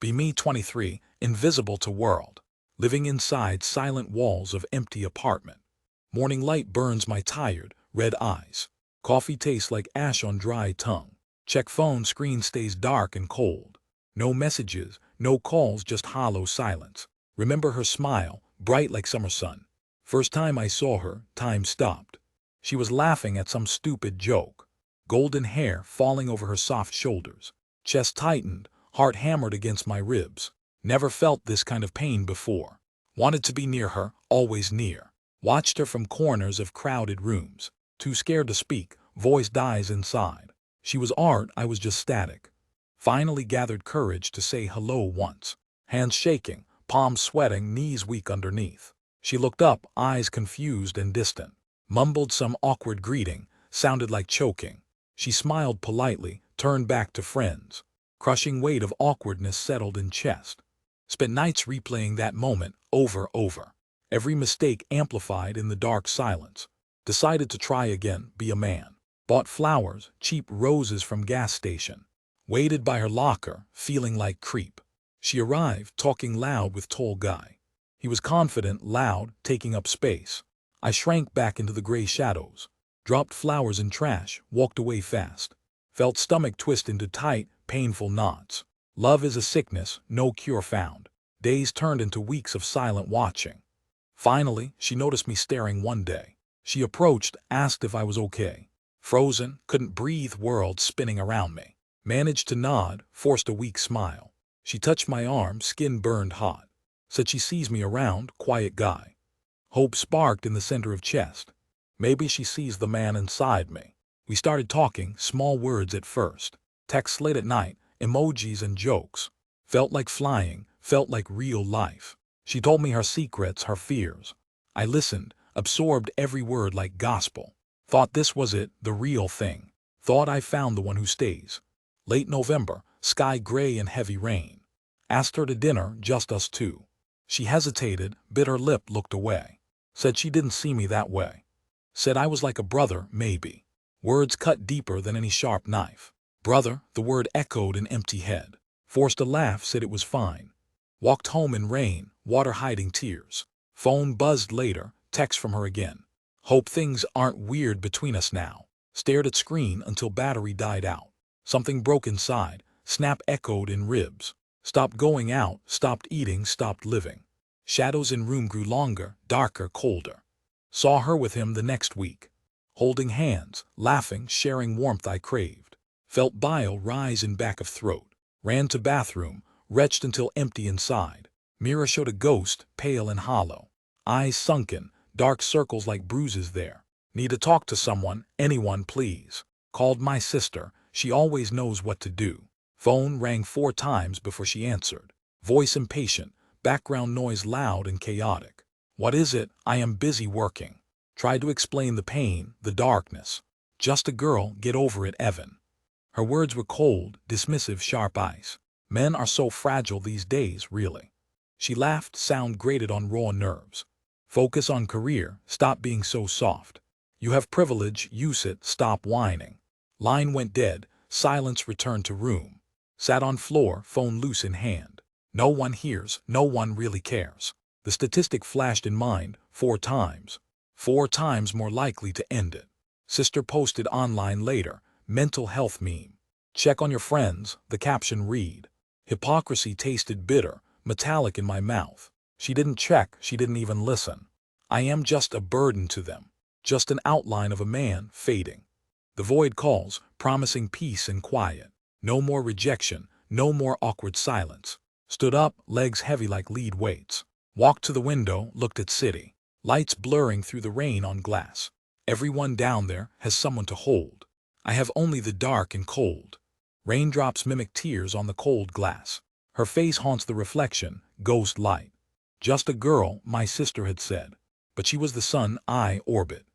Be me 23, invisible to world. Living inside silent walls of empty apartment. Morning light burns my tired, red eyes. Coffee tastes like ash on dry tongue. Check phone screen stays dark and cold. No messages, no calls, just hollow silence. Remember her smile, bright like summer sun. First time I saw her, time stopped. She was laughing at some stupid joke. Golden hair falling over her soft shoulders. Chest tightened, heart hammered against my ribs. Never felt this kind of pain before. Wanted to be near her, always near. Watched her from corners of crowded rooms. Too scared to speak, voice dies inside. She was art, I was just static. Finally gathered courage to say hello once. Hands shaking, palms sweating, knees weak underneath. She looked up, eyes confused and distant. Mumbled some awkward greeting, sounded like choking. She smiled politely, turned back to friends. Crushing weight of awkwardness settled in chest. Spent nights replaying that moment, over. Every mistake amplified in the dark silence. Decided to try again, be a man. Bought flowers, cheap roses from gas station. Waited by her locker, feeling like creep. She arrived, talking loud with tall guy. He was confident, loud, taking up space. I shrank back into the gray shadows. Dropped flowers in trash, walked away fast. Felt stomach twist into tight, painful knots. Love is a sickness, no cure found. Days turned into weeks of silent watching. Finally, she noticed me staring one day. She approached, asked if I was okay. Frozen, couldn't breathe, world spinning around me. Managed to nod, forced a weak smile. She touched my arm, skin burned hot. Said she sees me around, quiet guy. Hope sparked in the center of chest. Maybe she sees the man inside me. We started talking, small words at first. Texts late at night, emojis and jokes. Felt like flying, felt like real life. She told me her secrets, her fears. I listened, absorbed every word like gospel. Thought this was it, the real thing. Thought I found the one who stays. Late November, sky gray and heavy rain. Asked her to dinner, just us two. She hesitated, bit her lip, looked away. Said she didn't see me that way. Said I was like a brother, maybe. Words cut deeper than any sharp knife. Brother, the word echoed in empty head. Forced a laugh, said it was fine. Walked home in rain, water hiding tears. Phone buzzed later, text from her again. Hope things aren't weird between us now. Stared at screen until battery died out. Something broke inside, snap echoed in ribs. Stopped going out, stopped eating, stopped living. Shadows in room grew longer, darker, colder. Saw her with him the next week. Holding hands, laughing, sharing warmth I craved. Felt bile rise in back of throat. Ran to bathroom, wretched until empty inside. Mirror showed a ghost, pale and hollow. Eyes sunken, dark circles like bruises there. Need to talk to someone, anyone please. Called my sister, she always knows what to do. Phone rang 4 times before she answered. Voice impatient, background noise loud and chaotic. What is it? I am busy working. Tried to explain the pain, the darkness. Just a girl, get over it, Evan. Her words were cold, dismissive, sharp ice. Men are so fragile these days, really. She laughed, sound grated on raw nerves. Focus on career, stop being so soft. You have privilege, use it, stop whining. Line went dead, silence returned to room. Sat on floor, phone loose in hand. No one hears, no one really cares. The statistic flashed in mind, 4 times. 4 times more likely to end it. Sister posted online later, mental health meme. Check on your friends, the caption read. Hypocrisy tasted bitter, metallic in my mouth. She didn't check, she didn't even listen. I am just a burden to them. Just an outline of a man, fading. The void calls, promising peace and quiet. No more rejection, no more awkward silence. Stood up, legs heavy like lead weights. Walked to the window, looked at city. Lights blurring through the rain on glass. Everyone down there has someone to hold. I have only the dark and cold. Raindrops mimic tears on the cold glass. Her face haunts the reflection, ghost light. Just a girl, my sister had said. But she was the sun I orbit.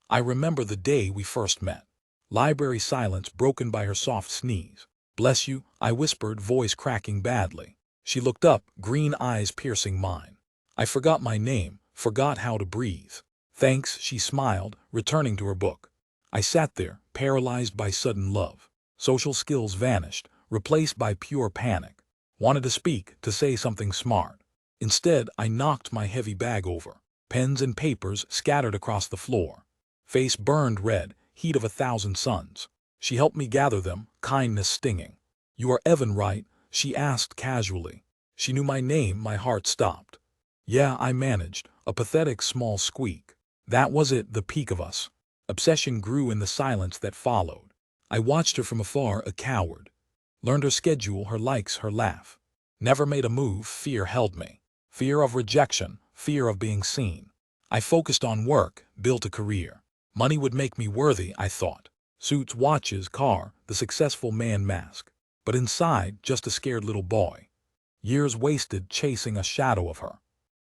I remember the day we first met. Library silence broken by her soft sneeze. Bless you, I whispered, voice cracking badly. She looked up, green eyes piercing mine. I forgot my name, forgot how to breathe. Thanks, she smiled, returning to her book. I sat there, paralyzed by sudden love. Social skills vanished, replaced by pure panic. Wanted to speak, to say something smart. Instead, I knocked my heavy bag over. Pens and papers scattered across the floor. Face burned red, heat of 1,000 suns. She helped me gather them, kindness stinging. "You are Evan, right?" she asked casually. She knew my name, my heart stopped. "Yeah," I managed, a pathetic small squeak. That was it, the peak of us. Obsession grew in the silence that followed. I watched her from afar, a coward. Learned her schedule, her likes, her laugh. Never made a move, fear held me. Fear of rejection, fear of being seen. I focused on work, built a career. Money would make me worthy, I thought. Suits, watches, car, the successful man mask. But inside, just a scared little boy. Years wasted chasing a shadow of her.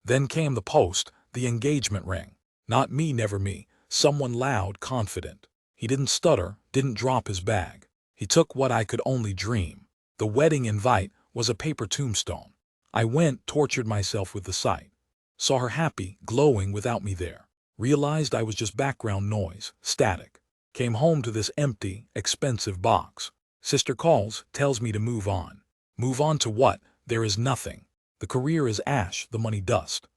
Then came the post, the engagement ring. Not me, never me. Someone loud, confident. He didn't stutter, didn't drop his bag. He took what I could only dream. The wedding invite was a paper tombstone. I went, tortured myself with the sight. Saw her happy, glowing without me there. Realized I was just background noise, static. Came home to this empty, expensive box. Sister calls, tells me to move on. Move on to what? There is nothing. The career is ash, the money dust.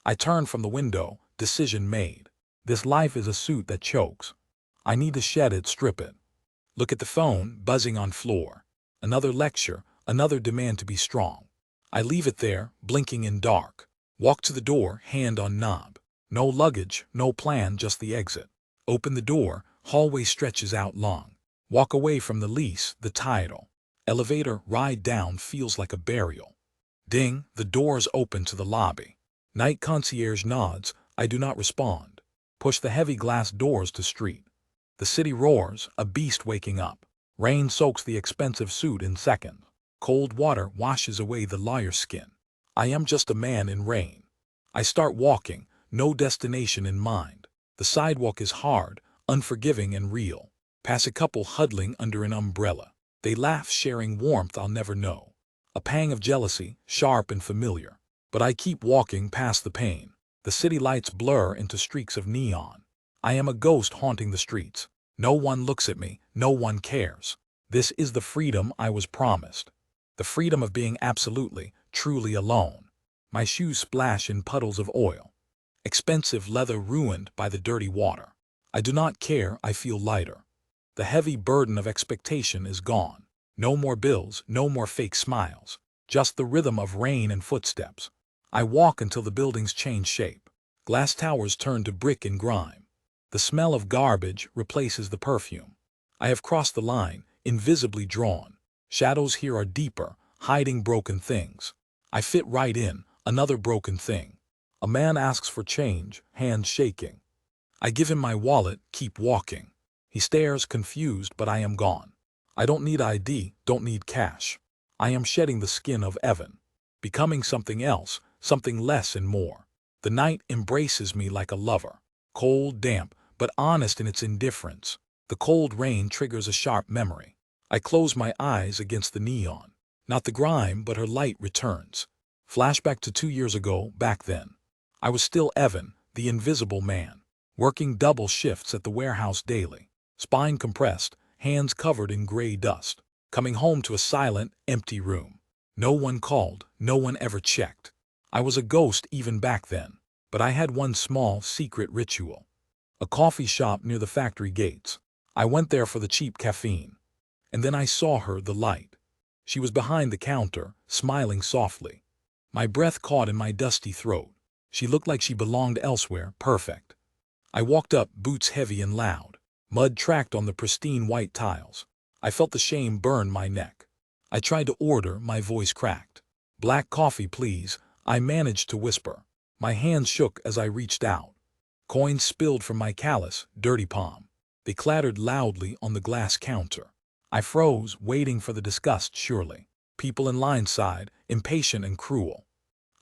I turned from the window, decision made. This life is a suit that chokes. I need to shed it, strip it. Look at the phone, buzzing on floor. Another lecture, another demand to be strong. I leave it there, blinking in dark. Walk to the door, hand on knob. No luggage, no plan, just the exit. Open the door, hallway stretches out long. Walk away from the lease, the title. Elevator, ride down, feels like a burial. Ding, the doors open to the lobby. Night concierge nods, I do not respond. Push the heavy glass doors to street. The city roars, a beast waking up. Rain soaks the expensive suit in seconds. Cold water washes away the lawyer's skin. I am just a man in rain. I start walking, no destination in mind. The sidewalk is hard, unforgiving and real. Pass a couple huddling under an umbrella. They laugh, sharing warmth I'll never know. A pang of jealousy, sharp and familiar. But I keep walking past the pain. The city lights blur into streaks of neon. I am a ghost haunting the streets. No one looks at me, no one cares. This is the freedom I was promised. The freedom of being absolutely, truly alone. My shoes splash in puddles of oil. Expensive leather ruined by the dirty water. I do not care, I feel lighter. The heavy burden of expectation is gone. No more bills, no more fake smiles. Just the rhythm of rain and footsteps. I walk until the buildings change shape. Glass towers turn to brick and grime. The smell of garbage replaces the perfume. I have crossed the line, invisibly drawn. Shadows here are deeper, hiding broken things. I fit right in, another broken thing. A man asks for change, hands shaking. I give him my wallet, keep walking. He stares, confused, but I am gone. I don't need ID, don't need cash. I am shedding the skin of Evan. Becoming something else, something less and more. The night embraces me like a lover. Cold, damp, but honest in its indifference. The cold rain triggers a sharp memory. I close my eyes against the neon. Not the grime, but her light returns. Flashback to 2 years ago, back then. I was still Evan, the invisible man. Working double shifts at the warehouse daily. Spine compressed, hands covered in gray dust. Coming home to a silent, empty room. No one called, no one ever checked. I was a ghost even back then. But I had one small, secret ritual. A coffee shop near the factory gates. I went there for the cheap caffeine. And then I saw her, the light. She was behind the counter, smiling softly. My breath caught in my dusty throat. She looked like she belonged elsewhere, perfect. I walked up, boots heavy and loud. Mud tracked on the pristine white tiles. I felt the shame burn my neck. I tried to order, my voice cracked. "Black coffee, please," I managed to whisper. My hands shook as I reached out. Coins spilled from my callous, dirty palm. They clattered loudly on the glass counter. I froze, waiting for the disgust, surely. People in line sighed, impatient and cruel.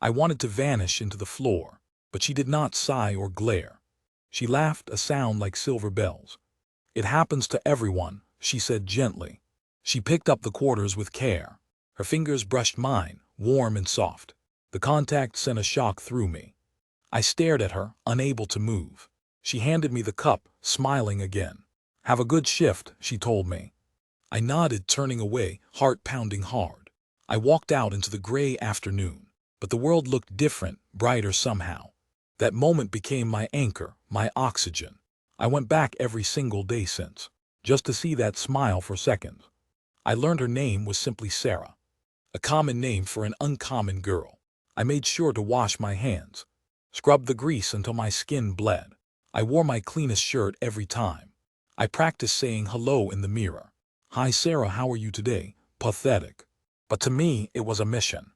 I wanted to vanish into the floor, but she did not sigh or glare. She laughed, a sound like silver bells. "It happens to everyone," she said gently. She picked up the quarters with care. Her fingers brushed mine, warm and soft. The contact sent a shock through me. I stared at her, unable to move. She handed me the cup, smiling again. "Have a good shift," she told me. I nodded, turning away, heart pounding hard. I walked out into the gray afternoon, but the world looked different, brighter somehow. That moment became my anchor, my oxygen. I went back every single day since, just to see that smile for seconds. I learned her name was simply Sarah, a common name for an uncommon girl. I made sure to wash my hands, scrubbed the grease until my skin bled. I wore my cleanest shirt every time. I practiced saying hello in the mirror. "Hi Sarah, how are you today?" Pathetic. But to me, it was a mission.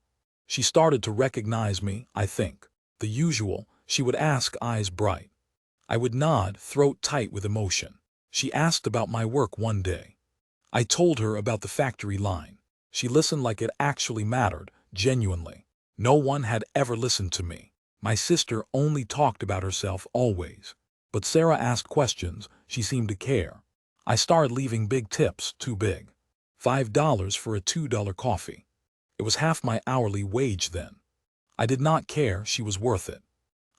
She started to recognize me, I think. The usual, she would ask, eyes bright. I would nod, throat tight with emotion. She asked about my work one day. I told her about the factory line. She listened like it actually mattered, genuinely. No one had ever listened to me. My sister only talked about herself always. But Sarah asked questions, she seemed to care. I started leaving big tips, too big. $5 for a $2 coffee. It was half my hourly wage then. I did not care, she was worth it.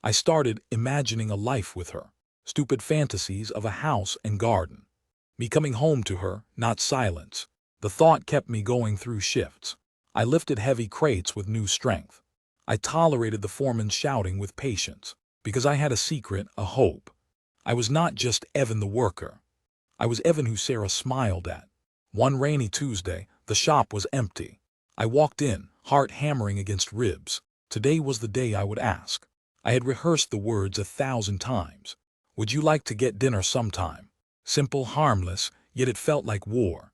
I started imagining a life with her. Stupid fantasies of a house and garden. Me coming home to her, not silence. The thought kept me going through shifts. I lifted heavy crates with new strength. I tolerated the foreman shouting with patience, because I had a secret, a hope. I was not just Evan the worker. I was Evan who Sarah smiled at. One rainy Tuesday, the shop was empty. I walked in, heart hammering against ribs. Today was the day I would ask. I had rehearsed the words 1,000 times. "Would you like to get dinner sometime?" Simple, harmless, yet it felt like war.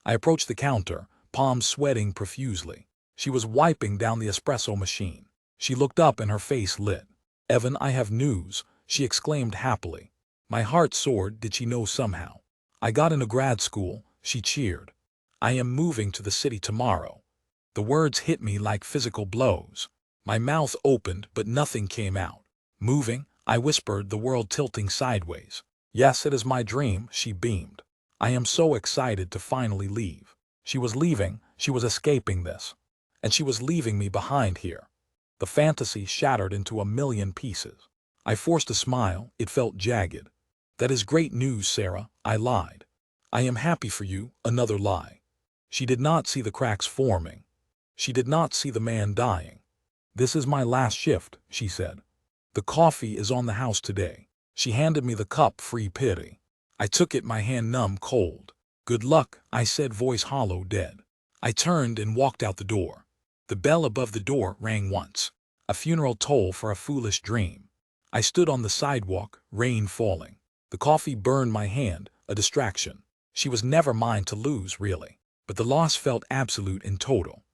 I approached the counter, palms sweating profusely. She was wiping down the espresso machine. She looked up and her face lit. "Evan, I have news," she exclaimed happily. My heart soared. Did she know somehow? "I got into grad school," she cheered. "I am moving to the city tomorrow." The words hit me like physical blows. My mouth opened, but nothing came out. "Moving?" I whispered, the world tilting sideways. "Yes, it is my dream," she beamed. "I am so excited to finally leave." She was leaving, she was escaping this. And she was leaving me behind here. The fantasy shattered into a million pieces. I forced a smile, it felt jagged. "That is great news, Sarah," I lied. "I am happy for you," another lie. She did not see the cracks forming. She did not see the man dying. "This is my last shift," she said. "The coffee is on the house today." She handed me the cup, free pity. I took it, my hand numb, cold. "Good luck," I said, voice hollow, dead. I turned and walked out the door. The bell above the door rang once. A funeral toll for a foolish dream. I stood on the sidewalk, rain falling. The coffee burned my hand, a distraction. She was never mine to lose, really. But the loss felt absolute and total.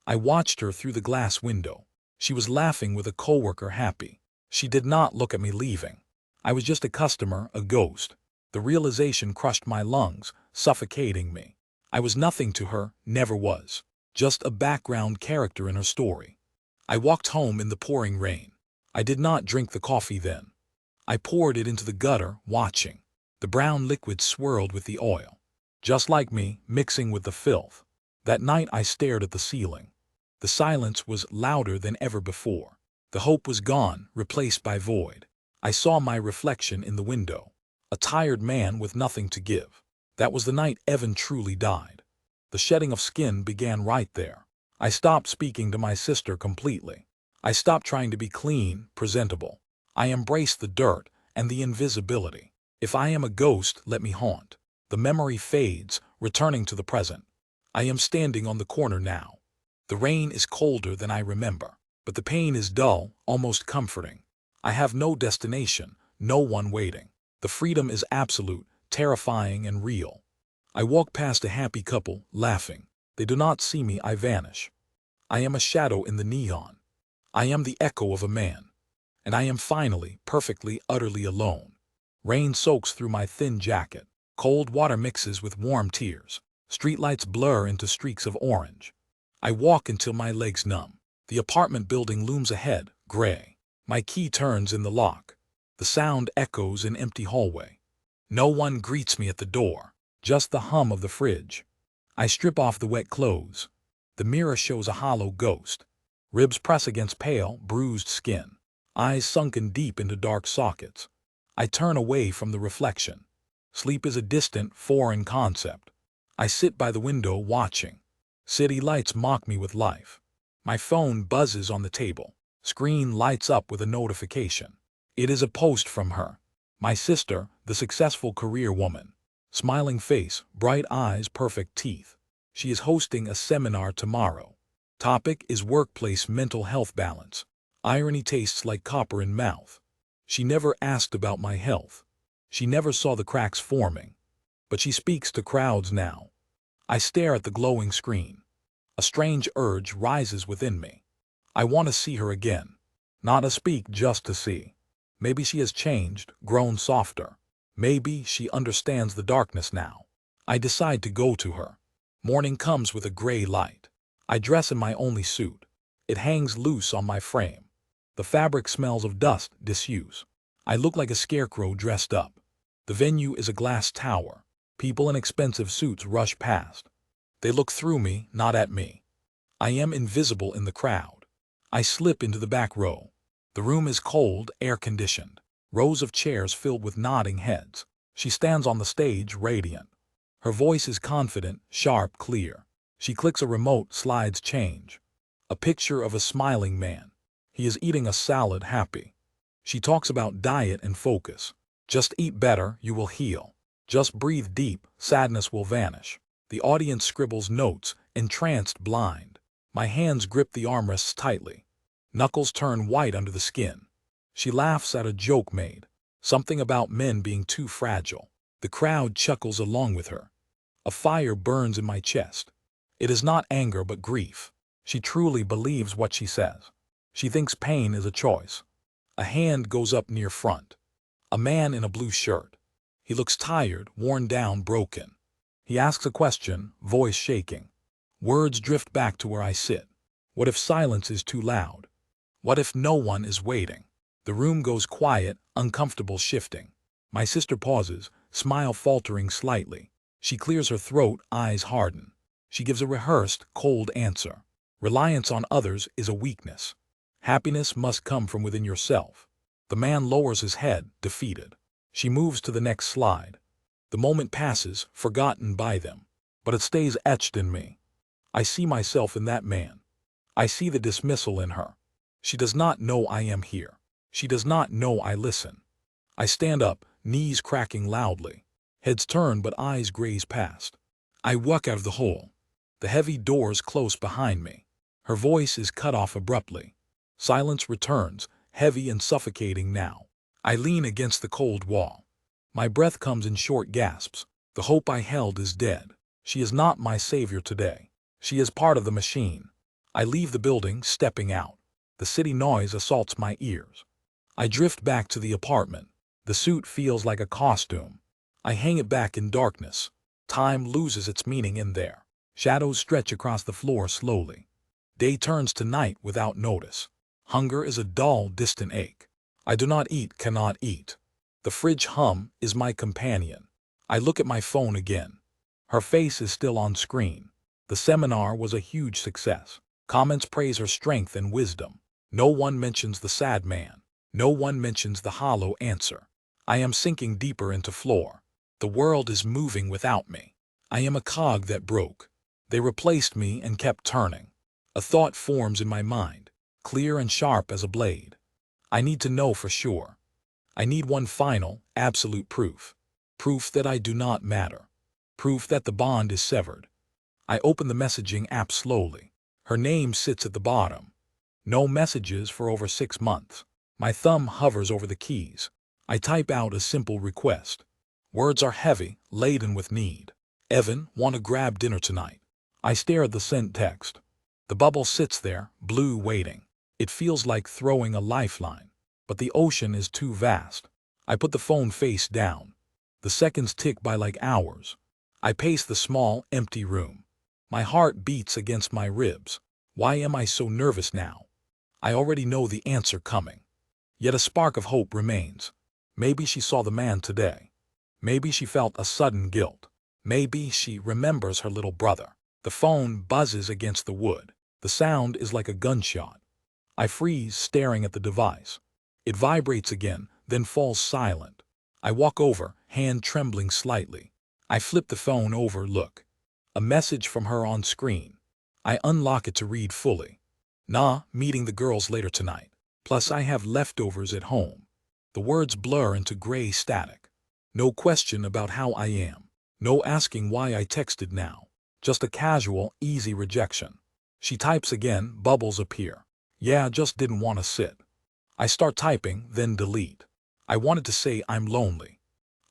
I watched her through the glass window. She was laughing with a coworker, happy. She did not look at me leaving. I was just a customer, a ghost. The realization crushed my lungs, suffocating me. I was nothing to her, never was. Just a background character in her story. I walked home in the pouring rain. I did not drink the coffee then. I poured it into the gutter, watching. The brown liquid swirled with the oil. Just like me, mixing with the filth. That night I stared at the ceiling. The silence was louder than ever before. The hope was gone, replaced by void. I saw my reflection in the window. A tired man with nothing to give. That was the night Evan truly died. The shedding of skin began right there. I stopped speaking to my sister completely. I stopped trying to be clean, presentable. I embraced the dirt and the invisibility. If I am a ghost, let me haunt. The memory fades, returning to the present. I am standing on the corner now. The rain is colder than I remember, but the pain is dull, almost comforting. I have no destination, no one waiting. The freedom is absolute, terrifying and real. I walk past a happy couple, laughing. They do not see me, I vanish. I am a shadow in the neon. I am the echo of a man. And I am finally, perfectly, utterly alone. Rain soaks through my thin jacket. Cold water mixes with warm tears. Streetlights blur into streaks of orange. I walk until my legs numb. The apartment building looms ahead, gray. My key turns in the lock. The sound echoes in empty hallway. No one greets me at the door, just the hum of the fridge. I strip off the wet clothes. The mirror shows a hollow ghost. Ribs press against pale, bruised skin. Eyes sunken deep into dark sockets. I turn away from the reflection. Sleep is a distant, foreign concept. I sit by the window watching. City lights mock me with life. My phone buzzes on the table. Screen lights up with a notification. It is a post from her. My sister, the successful career woman. Smiling face, bright eyes, perfect teeth. She is hosting a seminar tomorrow. Topic is workplace mental health balance. Irony tastes like copper in mouth. She never asked about my health. She never saw the cracks forming. But she speaks to crowds now. I stare at the glowing screen. A strange urge rises within me. I want to see her again. Not to speak, just to see. Maybe she has changed, grown softer. Maybe she understands the darkness now. I decide to go to her. Morning comes with a gray light. I dress in my only suit. It hangs loose on my frame. The fabric smells of dust, disuse. I look like a scarecrow dressed up. The venue is a glass tower. People in expensive suits rush past. They look through me, not at me. I am invisible in the crowd. I slip into the back row. The room is cold, air-conditioned. Rows of chairs filled with nodding heads. She stands on the stage, radiant. Her voice is confident, sharp, clear. She clicks a remote, slides change. A picture of a smiling man. He is eating a salad, happy. She talks about diet and focus. Just eat better, you will heal. Just breathe deep, sadness will vanish. The audience scribbles notes, entranced, blind. My hands grip the armrests tightly. Knuckles turn white under the skin. She laughs at a joke made. Something about men being too fragile. The crowd chuckles along with her. A fire burns in my chest. It is not anger but grief. She truly believes what she says. She thinks pain is a choice. A hand goes up near front. A man in a blue shirt. He looks tired, worn down, broken. He asks a question, voice shaking. Words drift back to where I sit. What if silence is too loud? What if no one is waiting? The room goes quiet, uncomfortable, shifting. My sister pauses, smile faltering slightly. She clears her throat, eyes harden. She gives a rehearsed, cold answer. Reliance on others is a weakness. Happiness must come from within yourself. The man lowers his head, defeated. She moves to the next slide. The moment passes, forgotten by them. But it stays etched in me. I see myself in that man. I see the dismissal in her. She does not know I am here. She does not know I listen. I stand up, knees cracking loudly. Heads turn but eyes graze past. I walk out of the hole. The heavy doors close behind me. Her voice is cut off abruptly. Silence returns, heavy and suffocating now. I lean against the cold wall. My breath comes in short gasps. The hope I held is dead. She is not my savior today. She is part of the machine. I leave the building, stepping out. The city noise assaults my ears. I drift back to the apartment. The suit feels like a costume. I hang it back in darkness. Time loses its meaning in there. Shadows stretch across the floor slowly. Day turns to night without notice. Hunger is a dull, distant ache. I do not eat, cannot eat. The fridge hum is my companion. I look at my phone again. Her face is still on screen. The seminar was a huge success. Comments praise her strength and wisdom. No one mentions the sad man. No one mentions the hollow answer. I am sinking deeper into floor. The world is moving without me. I am a cog that broke. They replaced me and kept turning. A thought forms in my mind, clear and sharp as a blade. I need to know for sure. I need one final, absolute proof. Proof that I do not matter. Proof that the bond is severed. I open the messaging app slowly. Her name sits at the bottom. No messages for over 6 months. My thumb hovers over the keys. I type out a simple request. Words are heavy, laden with need. Evan, want to grab dinner tonight? I stare at the sent text. The bubble sits there, blue, waiting. It feels like throwing a lifeline. But the ocean is too vast. I put the phone face down. The seconds tick by like hours. I pace the small, empty room. My heart beats against my ribs. Why am I so nervous now? I already know the answer coming. Yet a spark of hope remains. Maybe she saw the man today. Maybe she felt a sudden guilt. Maybe she remembers her little brother. The phone buzzes against the wood. The sound is like a gunshot. I freeze, staring at the device. It vibrates again, then falls silent. I walk over, hand trembling slightly. I flip the phone over, look. A message from her on screen. I unlock it to read fully. Nah, meeting the girls later tonight. Plus I have leftovers at home. The words blur into gray static. No question about how I am. No asking why I texted now. Just a casual, easy rejection. She types again, bubbles appear. Yeah, just didn't want to sit. I start typing, then delete. I wanted to say I'm lonely.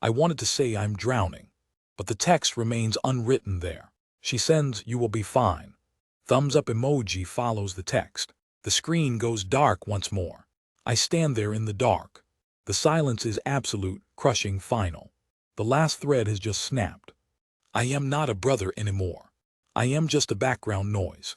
I wanted to say I'm drowning. But the text remains unwritten there. She sends, "You will be fine." Thumbs up emoji follows the text. The screen goes dark once more. I stand there in the dark. The silence is absolute, crushing, final. The last thread has just snapped. I am not a brother anymore. I am just a background noise.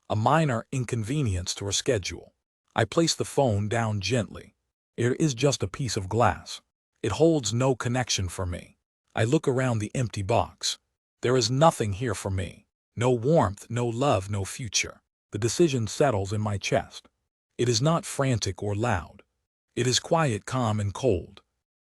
A minor inconvenience to her schedule. I place the phone down gently. It is just a piece of glass. It holds no connection for me. I look around the empty box. There is nothing here for me. No warmth, no love, no future. The decision settles in my chest. It is not frantic or loud. It is quiet, calm, and cold.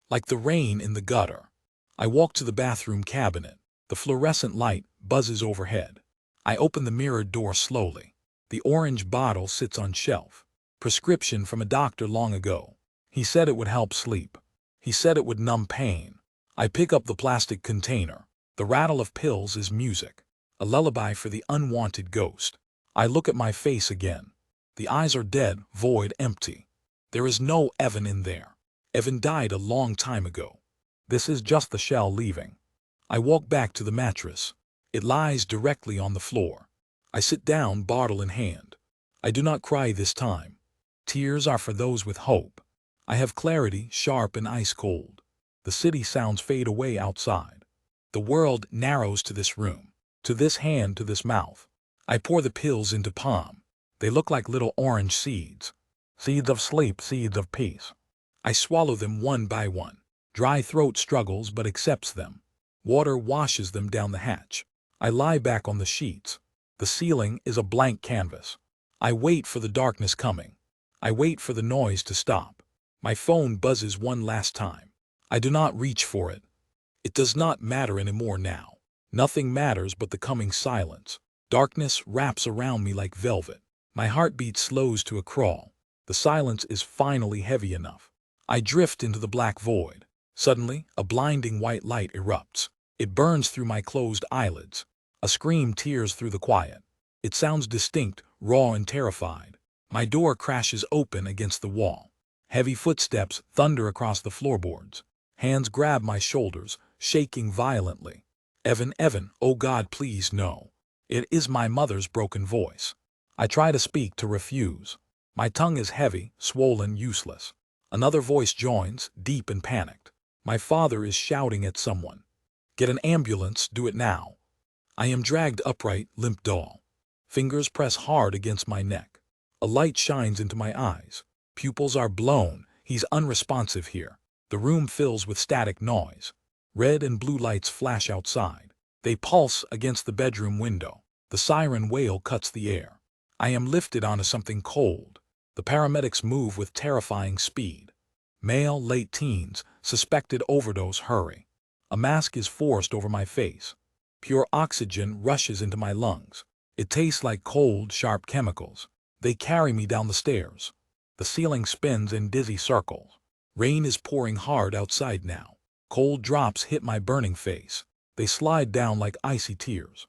Like the rain in the gutter. I walk to the bathroom cabinet. The fluorescent light buzzes overhead. I open the mirrored door slowly. The orange bottle sits on shelf. Prescription from a doctor long ago. He said it would help sleep. He said it would numb pain. I pick up the plastic container. The rattle of pills is music. A lullaby for the unwanted ghost. I look at my face again. The eyes are dead, void, empty. There is no Evan in there. Evan died a long time ago. This is just the shell leaving. I walk back to the mattress. It lies directly on the floor. I sit down, bottle in hand. I do not cry this time. Tears are for those with hope. I have clarity, sharp and ice cold. The city sounds fade away outside. The world narrows to this room, to this hand, to this mouth. I pour the pills into palm. They look like little orange seeds. Seeds of sleep, seeds of peace. I swallow them one by one. Dry throat struggles but accepts them. Water washes them down the hatch. I lie back on the sheets. The ceiling is a blank canvas. I wait for the darkness coming. I wait for the noise to stop. My phone buzzes one last time. I do not reach for it. It does not matter anymore now. Nothing matters but the coming silence. Darkness wraps around me like velvet. My heartbeat slows to a crawl. The silence is finally heavy enough. I drift into the black void. Suddenly, a blinding white light erupts. It burns through my closed eyelids. A scream tears through the quiet. It sounds distinct, raw and terrified. My door crashes open against the wall. Heavy footsteps thunder across the floorboards. Hands grab my shoulders, shaking violently. Evan, Evan, oh God, please no. It is my mother's broken voice. I try to speak, to refuse. My tongue is heavy, swollen, useless. Another voice joins, deep and panicked. My father is shouting at someone. Get an ambulance, do it now. I am dragged upright, limp doll. Fingers press hard against my neck. A light shines into my eyes. Pupils are blown. He's unresponsive here. The room fills with static noise. Red and blue lights flash outside. They pulse against the bedroom window. The siren wail cuts the air. I am lifted onto something cold. The paramedics move with terrifying speed. Male, late teens, suspected overdose, hurry. A mask is forced over my face. Pure oxygen rushes into my lungs. It tastes like cold, sharp chemicals. They carry me down the stairs. The ceiling spins in dizzy circles. Rain is pouring hard outside now. Cold drops hit my burning face. They slide down like icy tears.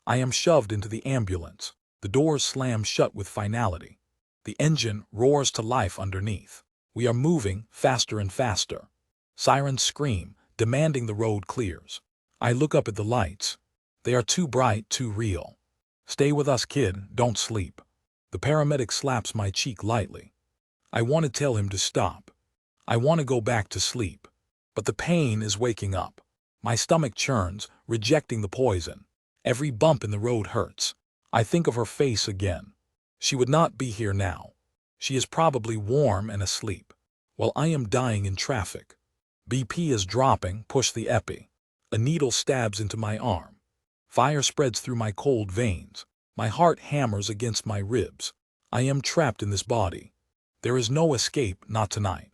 I am shoved into the ambulance. The doors slam shut with finality. The engine roars to life underneath. We are moving faster and faster. Sirens scream, demanding the road clears. I look up at the lights. They are too bright, too real. Stay with us, kid, don't sleep. The paramedic slaps my cheek lightly. I want to tell him to stop. I want to go back to sleep. But the pain is waking up. My stomach churns, rejecting the poison. Every bump in the road hurts. I think of her face again. She would not be here now. She is probably warm and asleep, while I am dying in traffic. BP is dropping, push the epi. A needle stabs into my arm. Fire spreads through my cold veins. My heart hammers against my ribs. I am trapped in this body. There is no escape, not tonight.